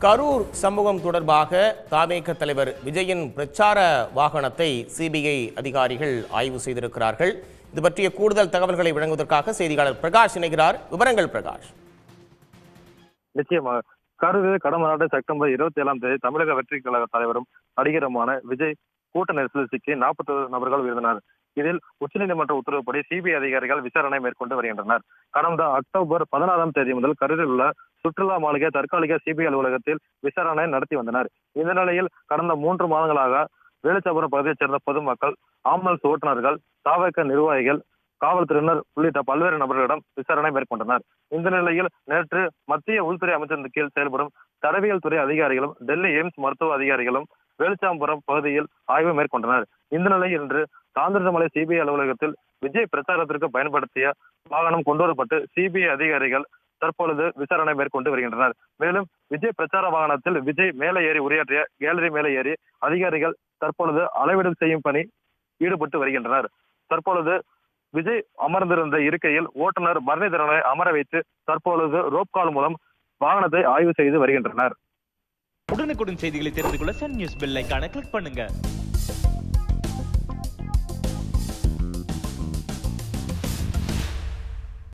கரூர் சம்பவம் தொடர்பாக தவேக தலைவர் விஜயின் பிரச்சார வாகனத்தை சிபிஐ அதிகாரிகள் ஆய்வு செய்திருக்கிறார்கள். இது பற்றிய கூடுதல் தகவல்களை வழங்குவதற்காக செய்தியாளர் பிரகாஷ் இணைகிறார். விவரங்கள் பிரகாஷ். நிச்சயமாக கரூரில் கடந்த ஆண்டு செப்டம்பர் 27ஆம் தேதி தமிழக வெற்றி கழக தலைவரும் நடிகருமான விஜய் கூட்ட நெரிசலில் சிக்கி 41 நபர்கள் உயிரிழந்தனர். இதில் உச்சநீதிமன்ற உத்தரவுப்படி சிபிஐ அதிகாரிகள் விசாரணை மேற்கொண்டு வருகின்றனர். கடந்த அக்டோபர் 16ஆம் தேதி முதல் கரூரில் உள்ள சுற்றுலா மாளிகை தற்காலிக சிபிஐ அலுவலகத்தில் விசாரணை நடத்தி வந்தனர். இந்த நிலையில் கடந்த 3 மாதங்களாக வேலுச்சாபுரம் பகுதியைச் சேர்ந்த பொதுமக்கள், ஆம்புலன்ஸ் ஓட்டுநர்கள், தவேக நிர்வாகிகள், காவல்துறையினர் உள்ளிட்ட பல்வேறு நபர்களிடம் விசாரணை மேற்கொண்டனர். இந்த நிலையில் நேற்று மத்திய உள்துறை அமைச்சரின் கீழ் செயல்படும் தடவியல் துறை அதிகாரிகளும் டெல்லி எய்ம்ஸ் மருத்துவ அதிகாரிகளும் வேலுச்சாபுரம் பகுதியில் ஆய்வு மேற்கொண்டனர். இந்த நிலையில் இன்று தாந்திரமலை சிபிஐ அலுவலகத்தில் விஜய் பிரச்சாரத்திற்கு பயன்படுத்திய வாகனம் கொண்டுவரப்பட்டு சிபிஐ அதிகாரிகள் தற்பொழுது விசாரணை மேற்கொண்டு வருகின்றனர். மேலும் விஜய் பிரச்சார வாகனத்தில் விஜய் மேலே ஏறி உரையாற்றிய கேலரி மேலே ஏறி அதிகாரிகள் தற்பொழுது அளவீடு செய்யும் பணி ஈடுபட்டு வருகின்றனர். தற்பொழுது விஜய் அமர்ந்திருந்த இருக்கையில் ஓட்டுநர் பரணிதரனை அமர வைத்து தற்பொழுது ரோப்கால் மூலம் வாகனத்தை ஆய்வு செய்து வருகின்றனர். உடனுக்குடன் செய்திகளை தெரிந்து கொள்ள சன் நியூஸ் பெல் ஐகானை கிளிக் பண்ணுங்க.